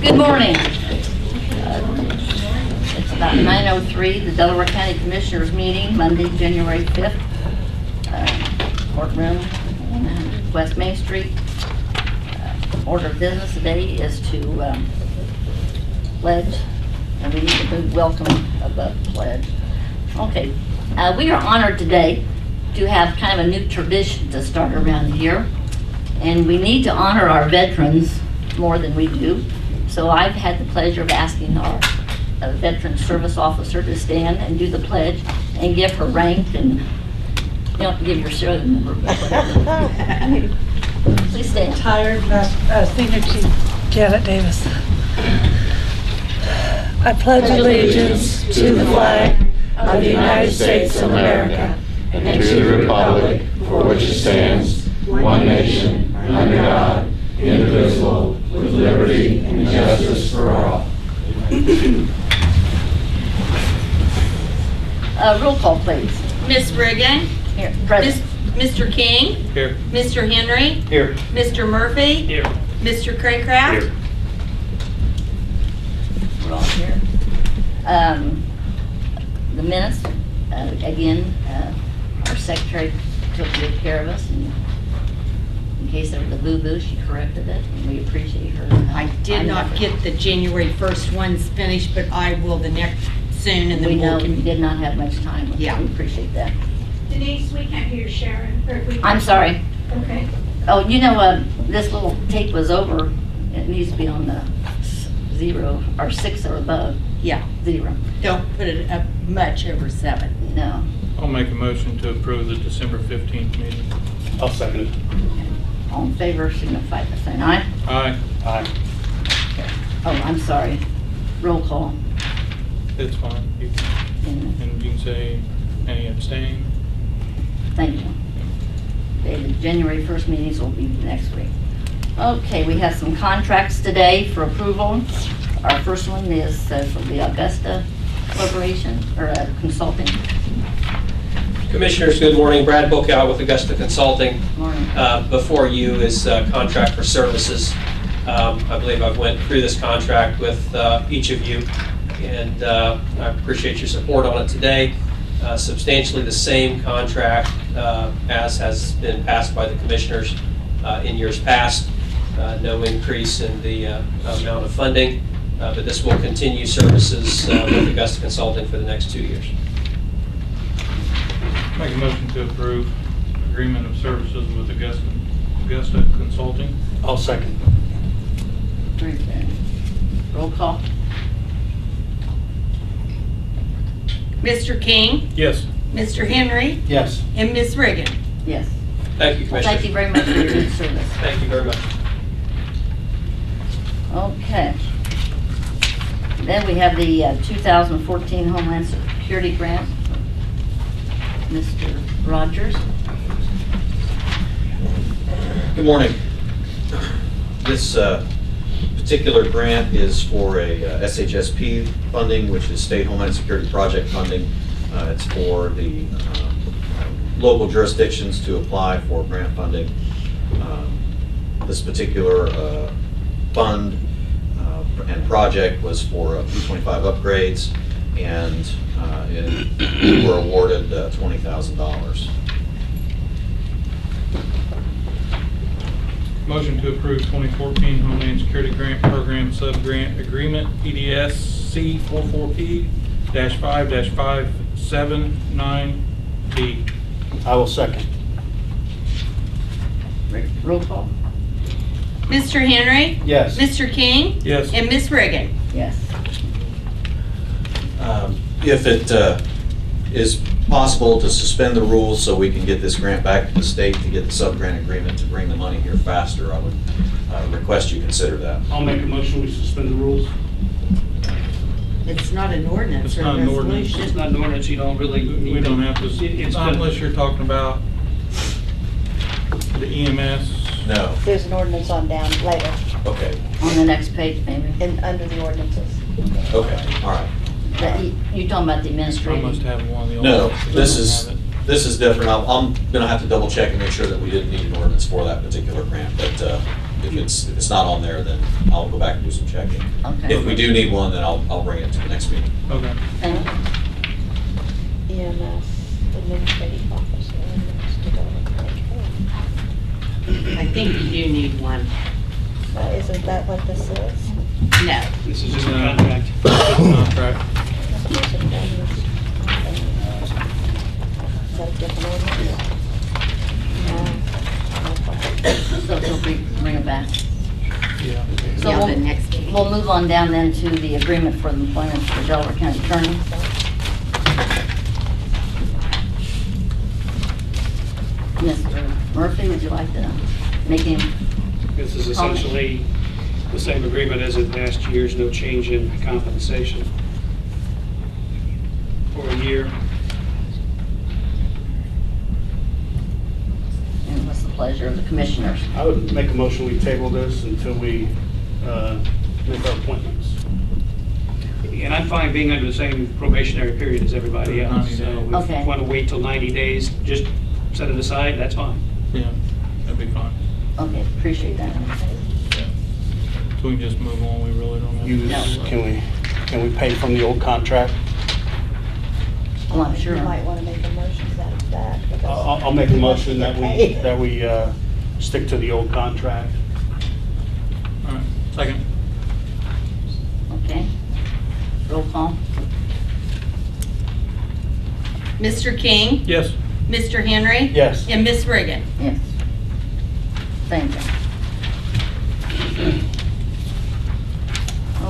Good morning. It's about 9:03, the Delaware County Commissioners meeting, Monday, January 5th. Courtroom on West Main Street. Order of business today is to pledge, and we need a big welcome of the pledge. Okay, we are honored today to have kind of a new tradition to start around here, and we need to honor our veterans more than we do. So I've had the pleasure of asking our veteran service officer to stand and do the pledge and give her rank, and you don't have to give your serial number, but whatever. Please stand. Retired Senior Chief Janet Davis. I pledge allegiance to the flag of the United States of America and to the republic for which it stands, one nation, under God, indivisible, with liberty and justice for all. Roll call, please. Miss Riggin. Here, present. Mr. King. Here. Mr. Henry. Here. Mr. Murphy. Here. Mr. Craycraft. Here. We're all here. The minutes, again, our secretary took good care of us, and in case there was a boo-boo, she corrected it, and we appreciate her. I did not get the January 1st ones finished, but I will the next soon, and We then know we'll. we did not have much time. Yeah. We appreciate that. Denise, we can't hear Sharon. I'm sorry. Okay. Oh, you know, this little tape was over. It needs to be on the 0 or 6 or above. Yeah, 0. don't put it up much over 7. No. I'll make a motion to approve the December 15th meeting. I'll second it. All in favor, signify by saying aye. Aye. Aye. Oh, I'm sorry. Roll call. It's fine. And you can say any abstain. Thank you. Okay, the January 1st meetings will be next week. Okay, we have some contracts today for approval. Our first one is for the Augusta Corporation, or Consulting. Commissioners, good morning. Brad Bookout with Augusta Consulting. Morning. Before you is contract for services. I believe I've went through this contract with each of you, and I appreciate your support on it today. Substantially the same contract as has been passed by the commissioners in years past. No increase in the amount of funding, but this will continue services with Augusta Consulting for the next 2 years. Make a motion to approve agreement of services with Augusta Consulting. I'll second. Very good. Roll call. Mr. King. Yes. Mr. Henry. Yes. And Miss Riggin. Yes. Thank you, Well, Commissioners. thank you very much for your good service. Thank you very much. Okay. Then we have the 2014 Homeland Security Grant. Mr. Rogers. Good morning. This particular grant is for a SHSP funding, which is State Homeland Security Project funding. It's for the local jurisdictions to apply for grant funding. This particular fund and project was for P25 upgrades, and we were awarded $20,000. Motion to approve 2014 Homeland Security Grant Program Sub-Grant Agreement, PDS C44P-5-579D. I will second. Roll call. Mr. Henry. Yes. Mr. King. Yes. And Miss Riggin. Yes. If it is possible to suspend the rules so we can get this grant back to the state to get the sub-grant agreement to bring the money here faster, I would request you consider that. I'll make a motion we suspend the rules. It's not an ordinance It's or a not an ordinance. resolution. It's not an ordinance, you don't really need. We don't have to, It's unless you're talking about the EMS. No. There's an ordinance on down later, Okay. On the next page, maybe. under the ordinances. Okay. All right. You're talking about the I administrative. must have one. The No, old- this don't is have it. different. I'm going to have to double check and make sure that we didn't need an ordinance for that particular grant, but If it's not on there, then I'll go back and do some checking. Okay. If we do need one, then I'll bring it to the next meeting. Okay. Thank you. EMS administrative officer. I think you do need one. Isn't that what this is? No. This is just a contract. Contract. Is that a different ordinance? So feel free to bring it back. Yeah. So Yeah, we'll- the next meeting. We'll move on down then to the agreement for the employment for Delaware County Attorney. Mr. Murphy, would you like to make him? This is essentially the same agreement as in past years, no change in compensation for a year. And what's the pleasure of the commissioners? I would make a motion, we table this until we make our appointments. And I'm fine being under the same probationary period as everybody else. 90 So days. if Okay. you want to wait till 90 days, just set it aside, that's fine. Yeah, that'd be fine. Okay, appreciate that. So we can just move on, we really don't have. Use, can we pay from the old contract? Well, I'm sure. You might want to make a motion to that effect. because- I'll make a motion that we stick to the old contract. All right, second. Okay. Roll call. Mr. King? Yes. Mr. Henry? Yes. And Miss Reagan? Yes. Thank you.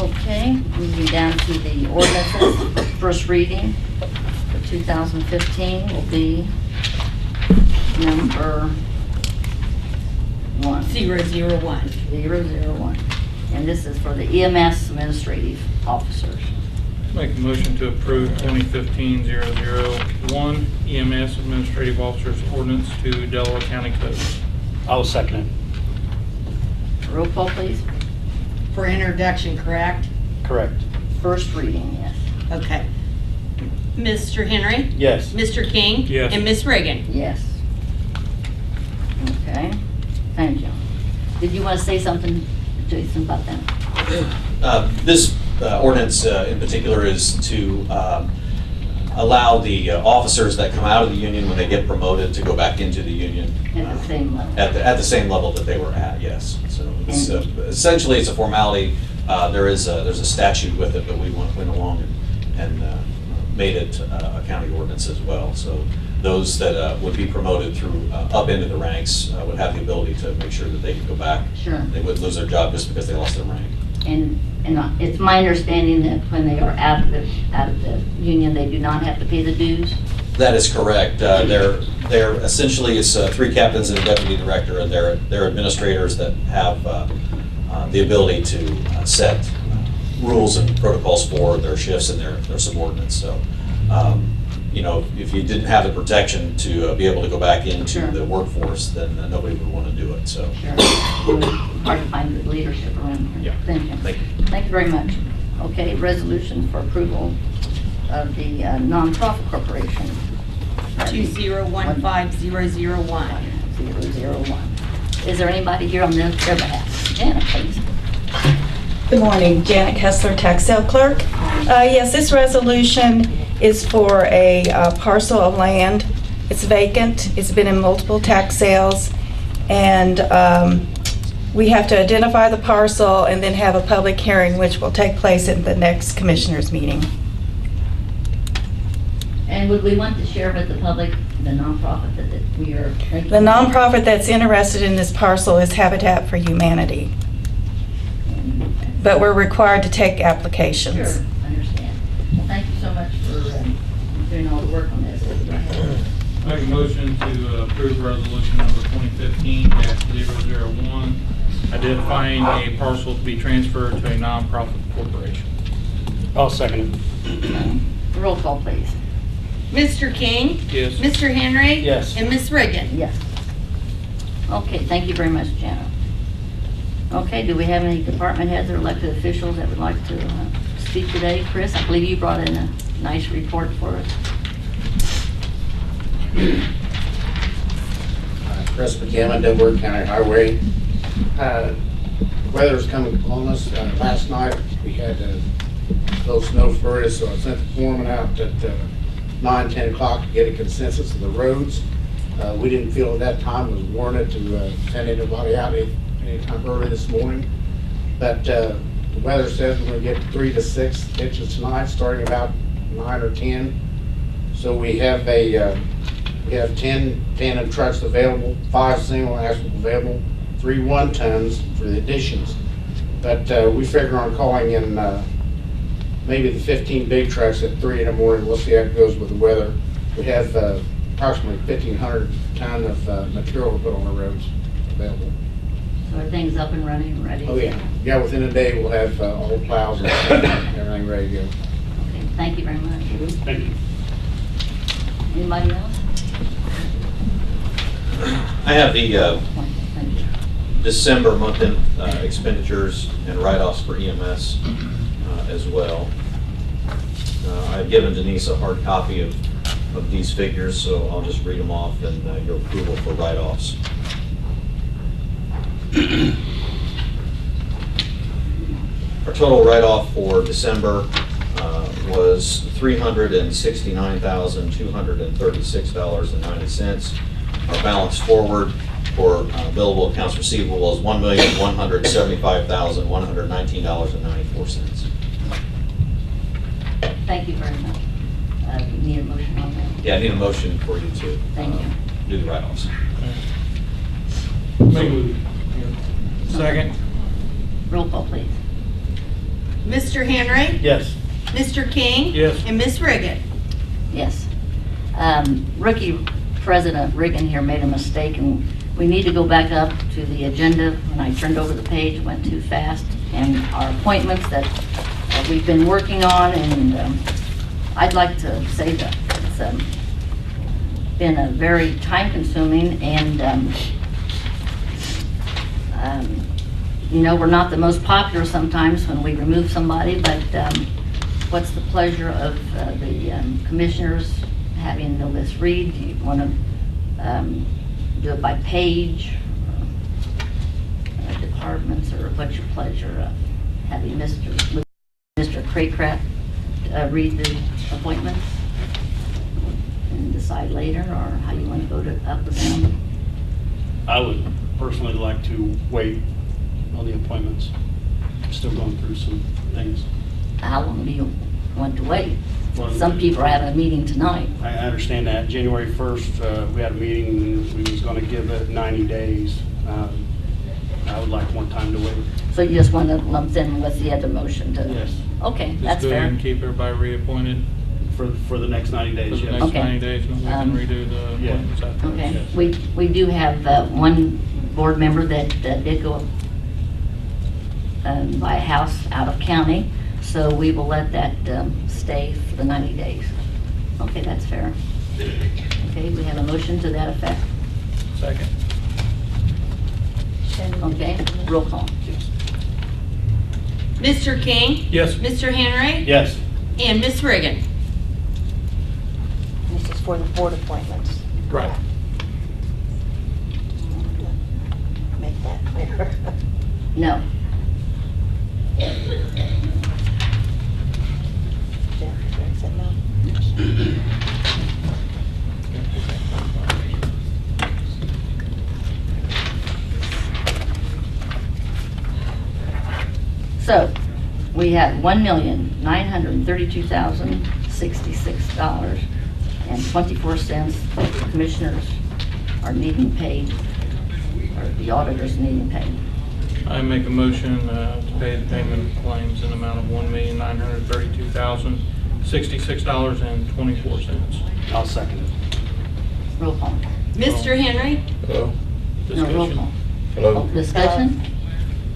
Okay, moving down to the ordinances. First reading for 2015 will be number 1. 001. 001. And this is for the EMS administrative officers. Make a motion to approve 2015-001 EMS Administrative Officers Ordinance to Delaware County Code. I'll second Roll call, please. For introduction, correct? it. Correct. First reading, yes. Okay. Mr. Henry? Yes. Mr. King? Yes. And Miss Reagan? Yes. Okay, thank you. Did you want to say something, Jason, about that? This ordinance in particular is to allow the officers that come out of the union when they get promoted to go back into the union. At the same level? At the same level that they were at, yes. So it's, essentially, it's a formality. There's a statute with it, but we went along and made it a county ordinance as well. So those that would be promoted through up into the ranks would have the ability to make sure that they could go back. Sure. They wouldn't lose their job just because they lost their rank. And it's my understanding that when they are out of the union, they do not have to pay the dues? That is correct. They're essentially, it's 3 captains and a deputy director, and they're administrators that have the ability to set rules and protocols for their shifts and their subordinates. So, you know, if you didn't have the protection to be able to go back into Sure. the workforce, then nobody would want to do it, so. Sure. Hard to find good leadership around here. Yeah. Thank you. Thank you. Thank you very much. Okay, resolution for approval of the nonprofit corporation. 2015001. 001. Is there anybody here on their behalf? Janet, please. Good morning, Janet Kessler, tax sale clerk. Yes, this resolution is for a parcel of land. It's vacant, it's been in multiple tax sales, and we have to identify the parcel and then have a public hearing, which will take place at the next commissioners' meeting. And would we want to share with the public the nonprofit that we are? The nonprofit that's interested in this parcel is Habitat for Humanity, but we're required to take applications. Sure, understand. Well, thank you so much for doing all the work on this. Go ahead. Make a motion to approve resolution number 2015-001, identifying a parcel to be transferred to a nonprofit corporation. I'll second Okay. Roll call, please. Mr. King? Yes. Mr. Henry? Yes. And Miss Reagan? Yes. Okay, thank you very much, Janet. Okay, do we have any department heads or elected officials that would like to speak today? Chris, I believe you brought in a nice report for us. Chris McCammon, Delaware County Highway. weather's coming upon us. Last night, we had a little snow flurry, so I sent the foreman out at 9, 10 o'clock to get a consensus of the roads. We didn't feel at that time it was warranted to send anybody out anytime early this morning. But the weather says we're going to get 3 to 6 inches tonight, starting about 9 or 10. So we have 10 tandem trucks available, 5 single axle available, 3 1-tons for the additions. But we figure on calling in maybe the 15 big trucks at 3 in the morning. We'll see how it goes with the weather. We have approximately 1,500 ton of material to put on the roads available. So everything's up and running and ready? Oh, yeah. Yeah, within a day, we'll have all the plows and everything ready to go. Okay, thank you very much. Thank you. Anybody else? I have the Thank you. December month-end expenditures and write-offs for EMS as well. I've given Denise a hard copy of these figures, so I'll just read them off and your approval for write-offs. Our total write-off for December was $369,236.90. Our balance forward for billable accounts receivable is $1,175,119.94. Thank you very much. You need a motion on that? Yeah, I need a motion for you to Thank you. do the write-offs. Second. Roll call, please. Mr. Henry, Yes. Mr. King. Yes. And Miss Reagan. Yes. Rookie President Reagan here made a mistake, and we need to go back up to the agenda. When I turned over the page, it went too fast, and our appointments that we've been working on, and I'd like to say that it's been a very time-consuming, and you know, we're not the most popular sometimes when we remove somebody, but what's the pleasure of the commissioners having the list read? Do you want to do it by page, or departments, or what's your pleasure of having Mr. Craycraft read the appointments and decide later, or how you want to vote it up or down? I would personally like to wait on the appointments. I'm still going through some things. How long do you want to wait? Well, Some people are having a meeting tonight. I understand that. January 1st, we had a meeting, and we was going to give it 90 days. I would like more time to wait. So you just want to lump in with the other motion to? Yes. Okay, Just that's go ahead fair. and keep everybody reappointed For the next 90 for days, the yes. next Okay. 90 days, and then we can redo the Yeah. appointments after. Okay, Yes. we do have one board member that did go buy a house out of county, so we will let that stay for the 90 days. Okay, that's fair. Okay, we have a motion to that effect. Second. Okay, roll call. Mr. King. Yes. Mr. Henry. Yes. And Miss Reagan. This is for the board appointments. Right. Make that clear. No. Jeff, said no. So, we have $1,932,066.24 commissioners are needing paid, or the auditors needing paid. I make a motion to pay the payment of claims in the amount of $1,932,066.24. I'll second it. Roll call. Mr. Henry. Hello? No, roll call. Hello? Oh, discussion?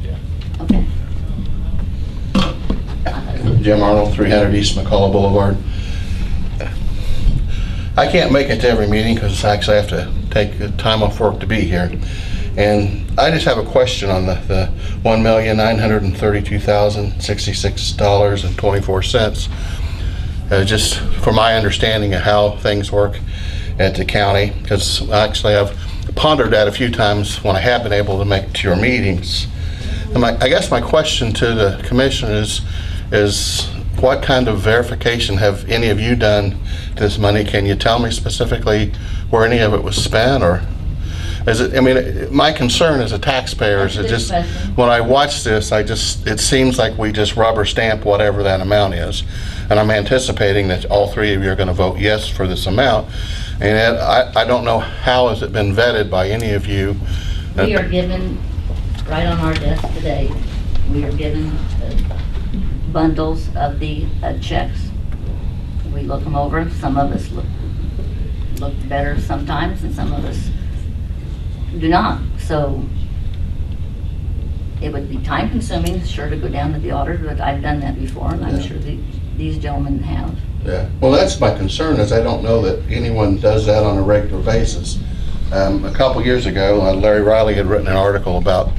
Yeah. Okay. Jim Arnold, 300 East McCullough Boulevard. I can't make it to every meeting because actually I have to take time off work to be here. And I just have a question on the $1,932,066.24. Just for my understanding of how things work at the county, because actually I've pondered that a few times when I have been able to make it to your meetings. And I guess my question to the commission is what kind of verification have any of you done to this money? Can you tell me specifically where any of it was spent, or is it, I mean, my concern as a taxpayer is it That's a good just, question. when I watch this, it seems like we just rubber stamp whatever that amount is. And I'm anticipating that all three of you are going to vote yes for this amount. And I don't know how has it been vetted by any of you. We are given, right on our desk today, we are given bundles of the checks. We look them over. Some of us look better sometimes, and some of us do not. So it would be time consuming, sure, to go down to the auditor, but I've done that before, and I'm Yeah. sure these gentlemen have. Yeah, well, that's my concern, is I don't know that anyone does that on a regular basis. A couple years ago, Larry Riley had written an article about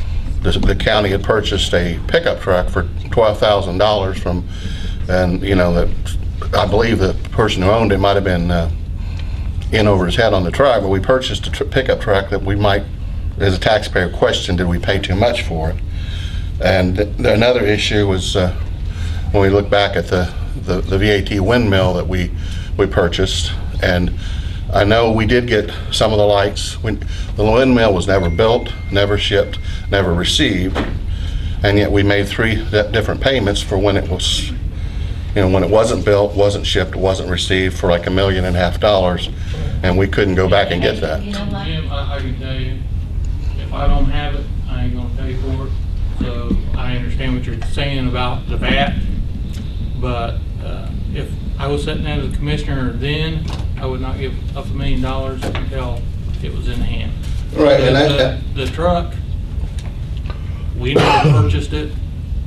the county had purchased a pickup truck for $12,000 from, and you know, that I believe the person who owned it might have been in over his head on the truck, but we purchased a pickup truck that we might, as a taxpayer, question, did we pay too much for it? And another issue was when we look back at the VAT windmill that we purchased, and I know we did get some of the lights. The windmill was never built, never shipped, never received, and yet we made 3 different payments for when it was, you know, when it wasn't built, wasn't shipped, wasn't received, for like $1.5 million, and we couldn't go back and get that. You know what? Jim, I can tell you, if I don't have it, I ain't gonna pay for it. So I understand what you're saying about the VAT, but if I was sitting as a commissioner then, I would not give up $1 million until it was in hand. Right, and The truck, we never purchased it,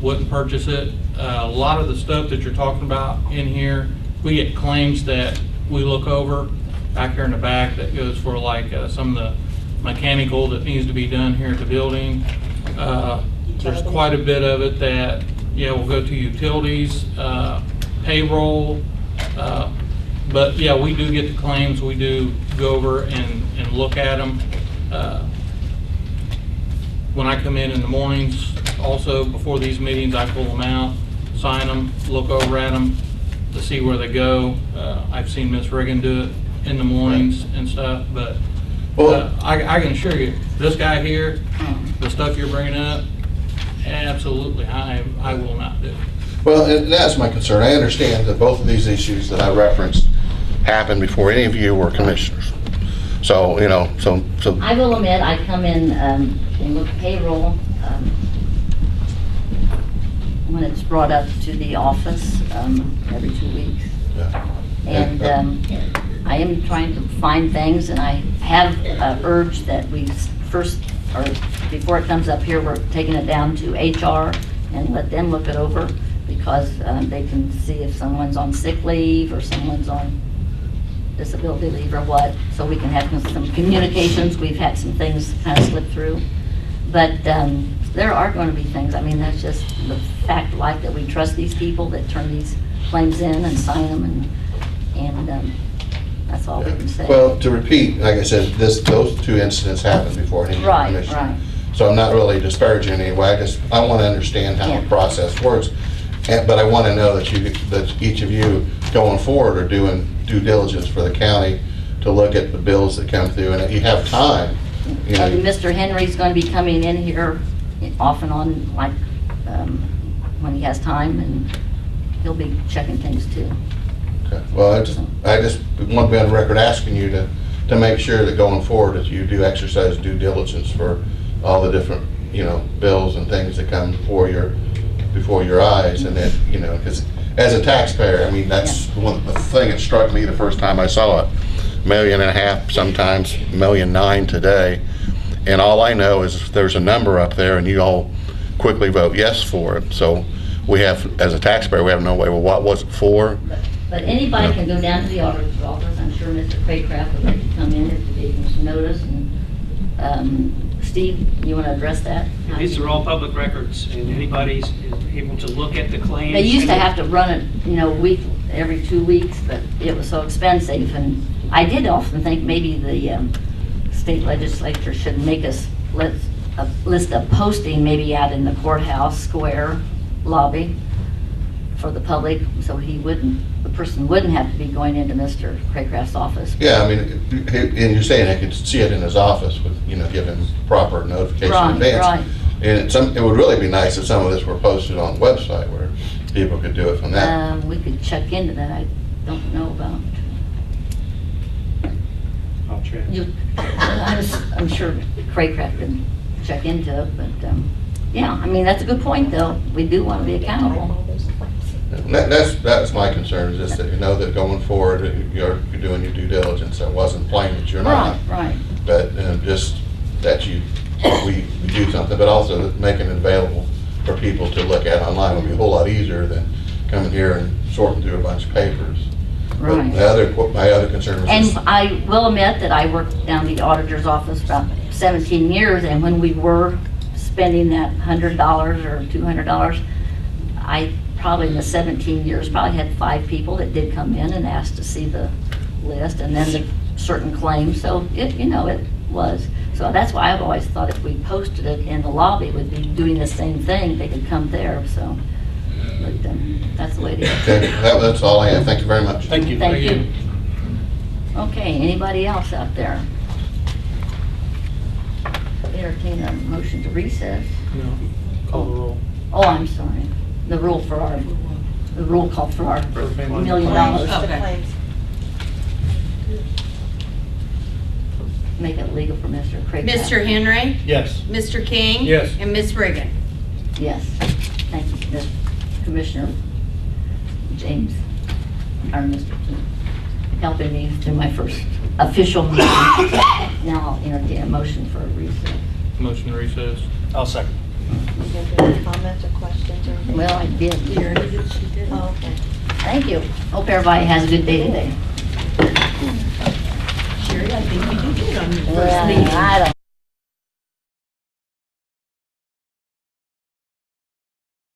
wouldn't purchase it. A lot of the stuff that you're talking about in here, we get claims that we look over back here in the back that goes for like some of the mechanical that needs to be done here at the building. There's quite a bit of it that, yeah, will go to utilities, payroll, but yeah, we do get the claims. We do go over and look at them. When I come in the mornings, also before these meetings, I pull them out, sign them, look over at them to see where they go. I've seen Miss Riggin do it in the mornings and stuff, but I can assure you, this guy here, the stuff you're bringing up, absolutely, I will not do. well, and that's my concern. I understand that both of these issues that I referenced happened before any of you were commissioners. So, you know, so I will admit, I come in and look payroll when it's brought up to the office every 2 weeks. yeah. And I am trying to find things, and I have urged that we first, or before it comes up here, we're taking it down to HR and let them look it over, because they can see if someone's on sick leave or someone's on disability leave or what, so we can have some communications. We've had some things kind of slip through. But there are going to be things, I mean, that's just the fact of life, that we trust these people that turn these claims in and sign them, and that's all we can say. Well, to repeat, like I said, those 2 incidents happened before any Right, commissioner. right. So I'm not really disparaging anyway. I want to understand how Yeah. the process works, but I want to know that each of you going forward are doing due diligence for the county to look at the bills that come through, and if you have time, you know. And Mr. Henry's going to be coming in here off and on, like when he has time, and he'll be checking things too. Okay. Well, I just want to be on record asking you to make sure that going forward that you do exercise due diligence for all the different, you know, bills and things that come before your eyes, and that, you know, because as a taxpayer, I mean, that's the thing that struck me the first time I saw it. $1.5 million, sometimes $1.9 million today, and all I know is there's a number up there, and you all quickly vote yes for it. So we have, as a taxpayer, we have no way. Well, what was it for? But anybody can go down to the auditor's office. I'm sure Mr. Craycraft would like to come in if they can notice. And Steve, you want to address that? These are all public records, and anybody's able to look at the claims. They used to have to run it, you know, every 2 weeks, but it was so expensive. And I did often think maybe the state legislature should make us, let's a list of posting maybe out in the courthouse square lobby for the public, so the person wouldn't have to be going into Mr. Craycraft's office. Yeah, I mean, and you're saying I could see it in his office with, give him proper notification in Right, advance. right. And it would really be nice if some of this were posted on the website where people could do it from that. We could check into that, I don't know about. I'll check. I'm sure Craycraft can check into it, but, yeah, I mean, that's a good point, though. We do want to be accountable. That's my concern, is just that that going forward, you're doing your due diligence. I wasn't playing that you're not. Right. But just that we do something, but also making it available for people to look at online would be a whole lot easier than coming here and sorting through a bunch of papers. But Right. my other concern was And just, I will admit that I worked down the auditor's office about 17 years, and when we were spending that $100 or $200, I probably in the 17 years probably had 5 people that did come in and asked to see the list, and then the certain claims, so it was. So that's why I've always thought if we posted it in the lobby, we'd be doing the same thing, they could come there, so. But that's the way it is. okay, that's all I have. Thank you very much. Thank you. Thank you. Okay, anybody else out there? Entertain a motion to recess. No, call the roll. Oh, I'm sorry. The rule call for our $1 million. Okay. Make it legal for Mr. Craig. Mr. Henry, Yes. Mr. King. Yes. And Ms. Reagan. Yes. Thank you, Mr. Commissioner James, or Mr. King, helping me through my first official meeting. Now I'll entertain a motion for a recess. Motion to recess. I'll second. You gonna do any comments or questions or anything? Well, I did. Oh, okay. Thank you. Hope everybody has a good day today. Sherry, I think you did good on your first Well, meeting. I don't